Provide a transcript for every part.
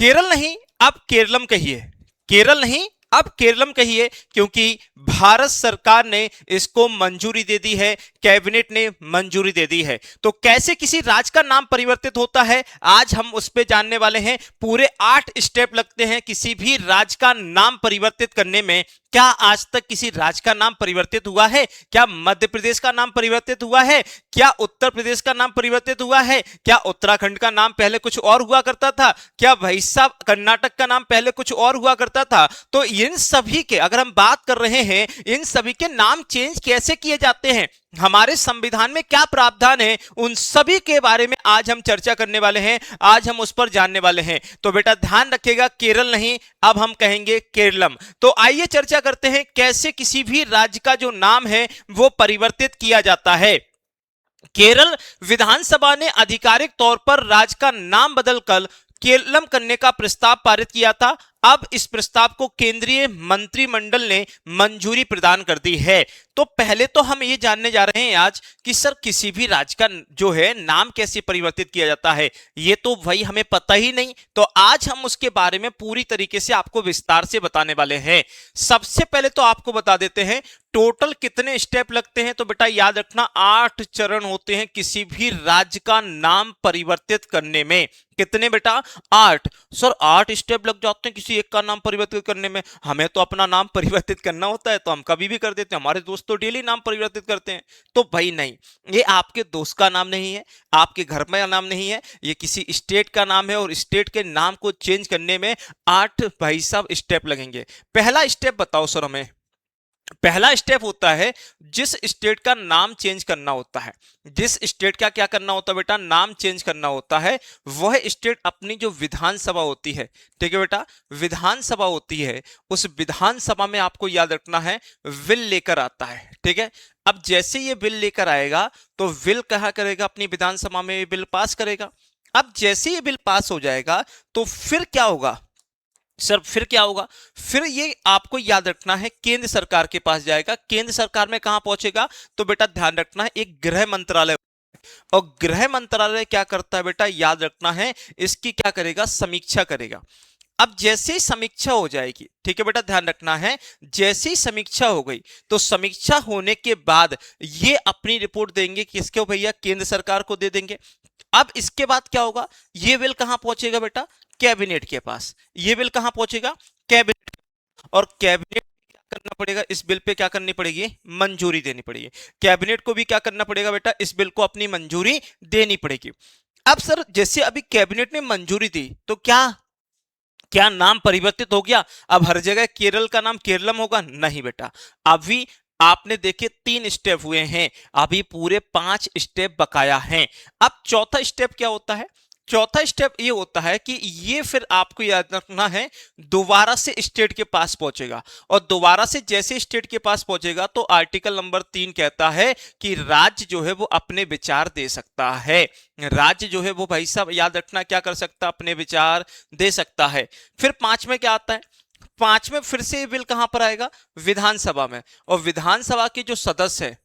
केरल नहीं, अब केरलम कहिए। केरल नहीं, अब केरलम कहिए, क्योंकि भारत सरकार ने इसको मंजूरी दे दी है, कैबिनेट ने मंजूरी दे दी है। तो कैसे किसी राज्य का नाम परिवर्तित होता है, आज हम उस पे जानने वाले हैं। पूरे 8 स्टेप लगते हैं किसी भी राज्य का नाम परिवर्तित करने में। क्या आज तक किसी राज्य का नाम परिवर्तित हुआ है? क्या मध्य प्रदेश का नाम परिवर्तित हुआ है? क्या उत्तर प्रदेश का नाम परिवर्तित हुआ है? क्या उत्तराखंड का नाम पहले कुछ और हुआ करता था? क्या भाई साहब कर्नाटक का नाम पहले कुछ और हुआ करता था? तो इन सभी के अगर हम बात कर रहे हैं, इन सभी के नाम चेंज कैसे किए जाते हैं, हमारे संविधान में क्या प्रावधान है, उन सभी के बारे में आज हम चर्चा करने वाले हैं, आज हम उस पर जानने वाले हैं। तो बेटा ध्यान रखिएगा, केरल नहीं, अब हम कहेंगे केरलम। तो आइए चर्चा करते हैं कैसे किसी भी राज्य का जो नाम है वो परिवर्तित किया जाता है। केरल विधानसभा ने आधिकारिक तौर पर राज्य का नाम बदलकर केरलम करने का प्रस्ताव पारित किया था। अब इस प्रस्ताव को केंद्रीय मंत्रिमंडल ने मंजूरी प्रदान कर दी है। तो पहले तो हम ये जानने जा रहे हैं आज कि सर किसी भी राज्य का जो है नाम कैसे परिवर्तित किया जाता है, ये तो भाई हमें पता ही नहीं। तो आज हम उसके बारे में पूरी तरीके से आपको विस्तार से बताने वाले हैं। सबसे पहले तो आपको बता देते हैं टोटल कितने स्टेप लगते हैं। तो बेटा याद रखना 8 चरण होते हैं किसी भी राज्य का नाम परिवर्तित करने में। कितने बेटा? 8। सर 8 स्टेप लग जाते हैं किसी एक का नाम परिवर्तित करने में। हमें तो अपना नाम परिवर्तित करना होता है तो हम कभी भी कर देते हैं, हमारे दोस्त तो डेली नाम परिवर्तित करते हैं। तो भाई नहीं, ये आपके दोस्त का नाम नहीं है, आपके घर में नाम नहीं है, ये किसी स्टेट का नाम है और स्टेट के नाम को चेंज करने में 8 भाई साहब स्टेप लगेंगे। पहला स्टेप बताओ सर हमें। पहला स्टेप होता है जिस स्टेट का नाम चेंज करना होता है। जिस स्टेट का क्या करना होता है बेटा? नाम चेंज करना होता है। वह स्टेट अपनी जो विधानसभा होती है, ठीक है बेटा, विधानसभा होती है, उस विधानसभा में आपको याद रखना है बिल लेकर आता है। ठीक है, अब जैसे ये बिल लेकर आएगा तो बिल कहा करेगा अपनी विधानसभा में बिल पास करेगा। अब जैसे ये बिल पास हो जाएगा तो फिर क्या होगा सर? फिर क्या होगा? फिर ये आपको याद रखना है केंद्र सरकार के पास जाएगा। केंद्र सरकार में कहां पहुंचेगा? तो बेटा ध्यान रखना है एक गृह मंत्रालय, और गृह मंत्रालय क्या करता है बेटा? याद रखना है इसकी क्या करेगा? समीक्षा करेगा। अब जैसे ही समीक्षा हो जाएगी, ठीक है बेटा ध्यान रखना है, जैसे ही समीक्षा हो गई तो समीक्षा होने के बाद ये अपनी रिपोर्ट देंगे किसको भैया? केंद्र सरकार को दे देंगे। अब इसके बाद क्या होगा? ये बिल कहां पहुंचेगा बेटा? कैबिनेट के पास। ये बिल कहां पहुंचेगा? कैबिनेट। और कैबिनेट क्या करना पड़ेगा? इस बिल पे क्या करनी पड़ेगी? मंजूरी देनी पड़ेगी। कैबिनेट को भी क्या करना पड़ेगा बेटा? इस बिल को अपनी मंजूरी देनी पड़ेगी। अब सर जैसे अभी कैबिनेट ने मंजूरी दी तो क्या क्या नाम परिवर्तित हो गया? अब हर जगह केरल का नाम केरलम होगा? नहीं बेटा, अभी आपने देखे 3 स्टेप हुए हैं, अभी पूरे 5 स्टेप बकाया हैं। अब चौथा स्टेप क्या होता है? चौथा स्टेप ये होता है कि ये फिर आपको याद रखना है दोबारा से स्टेट के पास पहुंचेगा, और दोबारा से जैसे स्टेट के पास पहुंचेगा तो आर्टिकल नंबर 3 कहता है कि राज्य जो है वो अपने विचार दे सकता है। राज्य जो है वो भाई साहब याद रखना क्या कर सकता है? अपने विचार दे सकता है। फिर 5 में क्या आता है? 5 में फिर से ये बिल कहां पर आएगा? विधानसभा में। और विधानसभा के जो सदस्य है,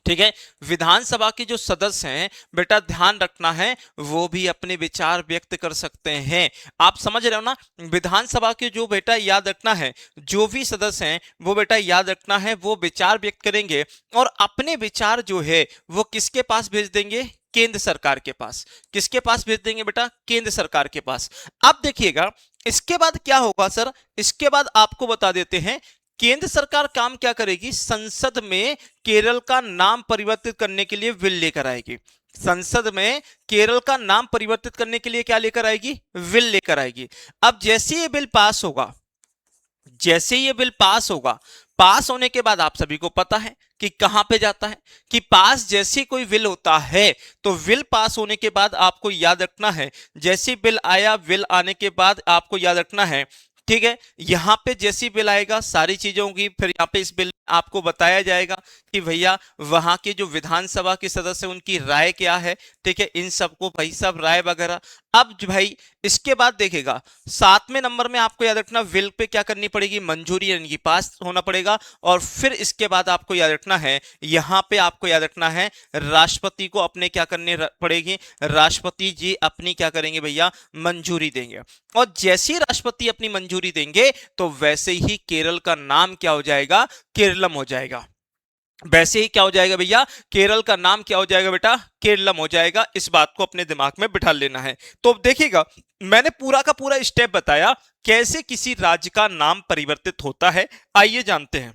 ठीक है, विधानसभा के जो सदस्य हैं बेटा ध्यान रखना है वो भी अपने विचार व्यक्त कर सकते हैं। आप समझ रहे हो ना? विधानसभा के जो बेटा याद रखना है जो भी सदस्य हैं वो बेटा याद रखना है वो विचार व्यक्त करेंगे, और अपने विचार जो है वो किसके पास भेज देंगे? केंद्र सरकार के पास। किसके पास भेज देंगे बेटा? केंद्र सरकार के पास। अब देखिएगा इसके बाद क्या होगा सर? इसके बाद आपको बता देते हैं केंद्र सरकार काम क्या करेगी? संसद में केरल का नाम परिवर्तित करने के लिए बिल लेकर आएगी। संसद में केरल का नाम परिवर्तित करने के लिए क्या लेकर आएगी? बिल लेकर आएगी। अब जैसे ये बिल पास होगा, जैसे ये बिल पास होगा, पास होने के बाद आप सभी को पता है कि कहां पे जाता है कि पास जैसे कोई बिल होता है तो बिल पास होने के बाद आपको याद रखना है जैसे बिल आया, बिल आने के बाद आपको याद रखना है ठीक है, यहां पे जैसी बिल आएगा सारी चीजों की फिर यहाँ पे इस बिल में आपको बताया जाएगा कि भैया वहां के जो विधानसभा के सदस्य उनकी राय क्या है। ठीक है, इन सबको भाई सब राय वगैरह। अब भाई इसके बाद देखेगा 7वें नंबर में आपको याद रखना बिल पे क्या करनी पड़ेगी, मंजूरी यानी कि पास होना पड़ेगा। और फिर इसके बाद आपको याद रखना है, यहां पे आपको याद रखना है राष्ट्रपति को अपने क्या करने पड़ेगी, राष्ट्रपति जी अपनी क्या करेंगे भैया, मंजूरी देंगे। और जैसे ही राष्ट्रपति अपनी मंजूरी देंगे तो वैसे ही केरल का नाम क्या हो जाएगा, केरलम हो जाएगा। वैसे ही क्या हो जाएगा भैया, केरल का नाम क्या हो जाएगा बेटा, केरलम हो जाएगा। इस बात को अपने दिमाग में बिठा लेना है। तो देखिएगा मैंने पूरा का पूरा स्टेप बताया कैसे किसी राज्य का नाम परिवर्तित होता है। आइए जानते हैं।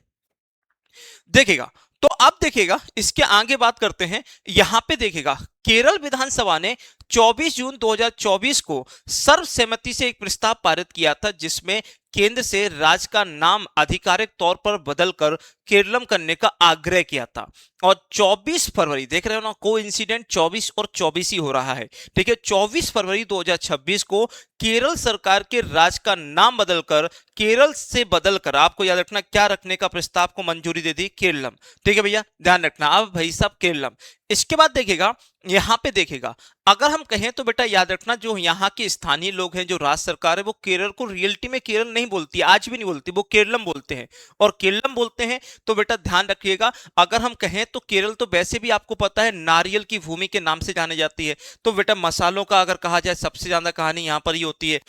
देखिएगा तो अब देखिएगा इसके आगे बात करते हैं। यहां पे देखिएगा केरल विधानसभा ने 24 जून 2024 को सर्वसम्मति से एक प्रस्ताव पारित किया था जिसमें केंद्र से राज्य का नाम आधिकारिक तौर पर बदलकर केरलम करने का आग्रह किया था। और 24 फरवरी देख रहे हो ना, कोइंसिडेंट 24 और 24 ही हो रहा है। ठीक है, 24 फरवरी 2026 को केरल सरकार के राज्य का नाम बदलकर केरल से बदलकर आपको याद रखना क्या रखने का प्रस्ताव को मंजूरी दे दी, केरलम। ठीक है भैया, ध्यान रखना। अब भाई साहब केरलम, इसके बाद देखिएगा यहां पे देखिएगा अगर हम कहें तो बेटा याद रखना जो यहां के स्थानीय लोग हैं, जो राज्य सरकार है, वो केरल को रियलिटी में केरल नहीं बोलती, आज भी नहीं बोलती, वो केरलम बोलते हैं। और केरलम बोलते हैं तो बेटा ध्यान रखिएगा, अगर हम कहें तो केरल तो वैसे भी आपको पता है नारियल की भूमि के नाम से जानी जाती है। तो बेटा मसालों का अगर कहा जाए सबसे ज्यादा कहानी यहां पर ही होती है।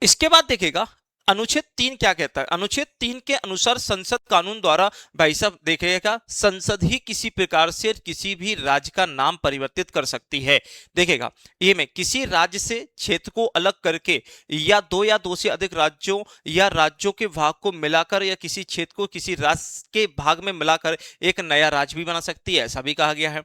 इसके बाद देखिएगा अनुच्छेद 3 क्या कहता है। अनुच्छेद 3 के अनुसार संसद कानून द्वारा भाई साहब देखिएगा संसद ही किसी प्रकार से किसी भी राज्य का नाम परिवर्तित कर सकती है। देखिएगा ये में किसी राज्य से क्षेत्र को अलग करके या दो से अधिक राज्यों या राज्यों के भाग को मिलाकर या किसी क्षेत्र को किसी राज्य के भाग में मिलाकर एक नया राज्य भी बना सकती है, ऐसा भी कहा गया है।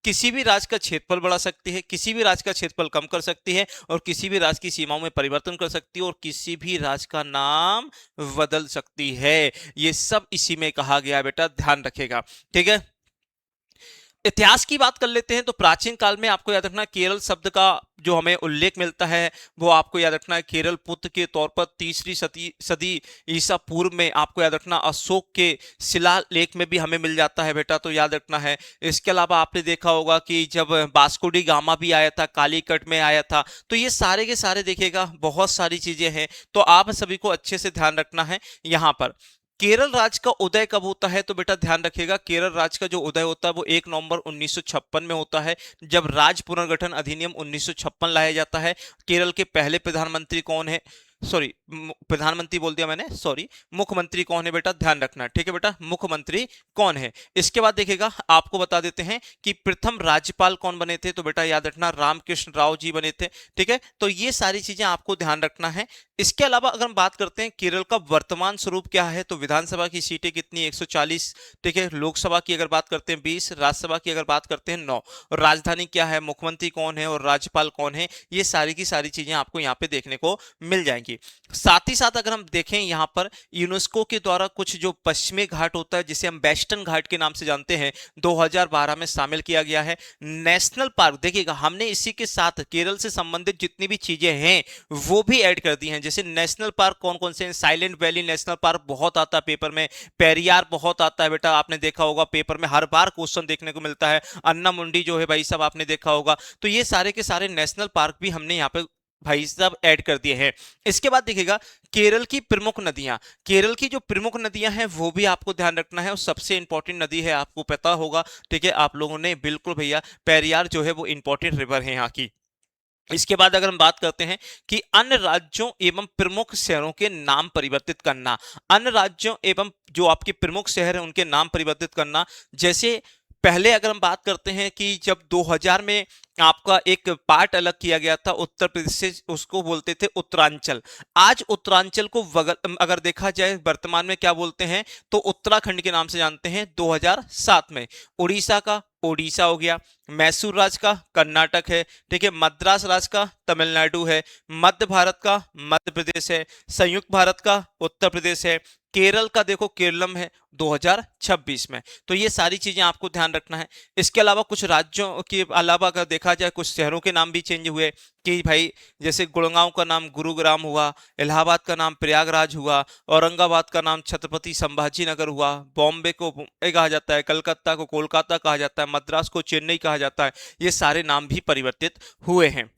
किसी भी राज्य का क्षेत्रफल बढ़ा सकती है, किसी भी राज्य का क्षेत्रफल कम कर सकती है, और किसी भी राज्य की सीमाओं में परिवर्तन कर सकती है, और किसी भी राज्य का नाम बदल सकती है। ये सब इसी में कहा गया है बेटा, ध्यान रखेगा। ठीक है, इतिहास की बात कर लेते हैं। तो प्राचीन काल में आपको याद रखना केरल शब्द का जो हमें उल्लेख मिलता है वो आपको याद रखना है केरल पुत्र के तौर पर 3री सदी ईसा पूर्व में आपको याद रखना अशोक के शिलालेख में भी हमें मिल जाता है बेटा, तो याद रखना है। इसके अलावा आपने देखा होगा कि जब वास्को डी गामा भी आया था, कालीकट में आया था। तो ये सारे के सारे देखिएगा बहुत सारी चीजें हैं, तो आप सभी को अच्छे से ध्यान रखना है। यहां पर केरल राज्य का उदय कब होता है, तो बेटा ध्यान रखिएगा केरल राज्य का जो उदय होता है वो 1 नवंबर 1956 में होता है, जब राज्य पुनर्गठन अधिनियम 1956 लाया जाता है। केरल के पहले प्रधानमंत्री कौन है, सॉरी प्रधानमंत्री बोल दिया मैंने, सॉरी मुख्यमंत्री कौन है बेटा, ध्यान रखना। ठीक है बेटा, मुख्यमंत्री कौन है। इसके बाद देखिएगा आपको बता देते हैं कि प्रथम राज्यपाल कौन बने थे, तो बेटा याद रखना रामकृष्ण राव जी बने थे। ठीक है, तो ये सारी चीजें आपको ध्यान रखना है। इसके अलावा अगर हम बात करते हैं केरल का वर्तमान स्वरूप क्या है, तो विधानसभा की सीटें कितनी 140। ठीक है, लोकसभा की अगर बात करते हैं 20, राज्यसभा की अगर बात करते हैं 9, और राजधानी क्या है, मुख्यमंत्री कौन है और राज्यपाल कौन है, ये सारी की सारी चीजें आपको यहाँ पे देखने को मिल जाएंगी। साथ ही साथ अगर हम देखें यहाँ पर यूनेस्को के द्वारा कुछ जो पश्चिमी घाट होता है जिसे हम वेस्टर्न घाट के नाम से जानते हैं 2012 में शामिल किया गया है। नेशनल पार्क देखिएगा हमने इसी के साथ केरल से संबंधित जितनी भी चीजें हैं वो भी ऐड कर दी हैं। जैसे नेशनल पार्क कौन कौन से हैं, साइलेंट वैली नेशनल पार्क बहुत आता है पेपर में, पेरियार बहुत आता है बेटा, आपने देखा होगा पेपर में हर बार क्वेश्चन देखने को मिलता है, अन्ना मुंडी जो है भाई साहब आपने देखा होगा। तो ये सारे के सारे नेशनल पार्क भी हमने यहाँ पे भाई साहब ऐड कर दिए हैं। इसके बाद देखिएगा केरल की प्रमुख नदियां, केरल की जो प्रमुख नदियां हैं वो भी आपको ध्यान रखना है, और सबसे इंपॉर्टेंट नदी है आपको पता होगा। ठीक है, आप लोगों ने बिल्कुल भैया पेरियार जो है वो इंपॉर्टेंट रिवर है यहाँ की। इसके बाद अगर हम बात करते हैं कि अन्य राज्यों एवं प्रमुख शहरों के नाम परिवर्तित करना, अन्य राज्यों एवं जो आपके प्रमुख शहर हैं उनके नाम परिवर्तित करना। जैसे पहले अगर हम बात करते हैं कि जब 2000 में आपका एक पार्ट अलग किया गया था उत्तर प्रदेश से, उसको बोलते थे उत्तरांचल। आज उत्तरांचल को अगर देखा जाए वर्तमान में क्या बोलते हैं, तो उत्तराखंड के नाम से जानते हैं। 2007 में उड़ीसा का ओडिशा हो गया, मैसूर राज्य का कर्नाटक है, ठीक है, मद्रास राज्य का तमिलनाडु है, मध्य भारत का मध्य प्रदेश है, संयुक्त भारत का उत्तर प्रदेश है, केरल का देखो केरलम है 2026 में। तो ये सारी चीजें आपको ध्यान रखना है। इसके अलावा कुछ राज्यों के अलावा अगर देखा देखा जाए कुछ शहरों के नाम भी चेंज हुए कि भाई जैसे गुड़गांव का नाम गुरुग्राम हुआ, इलाहाबाद का नाम प्रयागराज हुआ, औरंगाबाद का नाम छत्रपति संभाजी नगर हुआ, बॉम्बे को बॉम्बे कहा जाता है, कलकत्ता को कोलकाता कहा जाता है, मद्रास को चेन्नई कहा जाता है। ये सारे नाम भी परिवर्तित हुए हैं।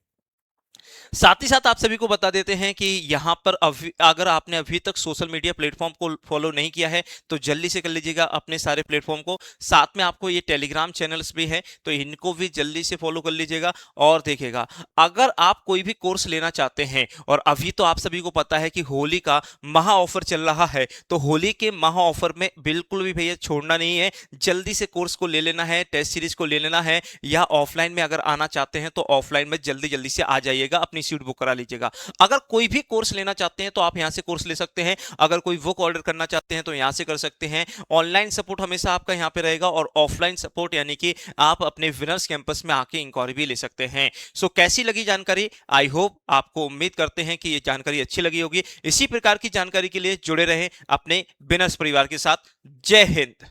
साथ ही साथ आप सभी को बता देते हैं कि यहाँ पर अगर आपने अभी तक सोशल मीडिया प्लेटफॉर्म को फॉलो नहीं किया है तो जल्दी से कर लीजिएगा अपने सारे प्लेटफॉर्म को। साथ में आपको ये टेलीग्राम चैनल्स भी हैं तो इनको भी जल्दी से फॉलो कर लीजिएगा। और देखिएगा, अगर आप कोई भी कोर्स लेना चाहते हैं और अभी तो आप सभी को पता है कि होली का महा ऑफर चल रहा है, तो होली के महा ऑफर में बिल्कुल भी भैया छोड़ना नहीं है, जल्दी से कोर्स को ले लेना है, टेस्ट सीरीज को ले लेना है, या ऑफलाइन में अगर आना चाहते हैं तो ऑफलाइन में जल्दी जल्दी से आ जाइएगा, अपनी सीट बुक करा लीजिएगा। अगर कोई भी कोर्स लेना चाहते हैं तो आप यहां से कोर्स ले सकते हैं, अगर कोई बुक ऑर्डर करना चाहते हैं तो यहां से कर सकते हैं। ऑनलाइन सपोर्ट हमेशा आपका यहां पे रहेगा और ऑफलाइन सपोर्ट यानी कि आप अपने विनर्स कैंपस में आके इंक्वायरी भी ले सकते हैं। सो कैसी लगी जानकारी? आई होप आपको, उम्मीद करते हैं कि ये जानकारी अच्छी लगी होगी। इसी प्रकार की जानकारी के लिए जुड़े रहें अपने विनर्स परिवार के साथ। जय हिंद।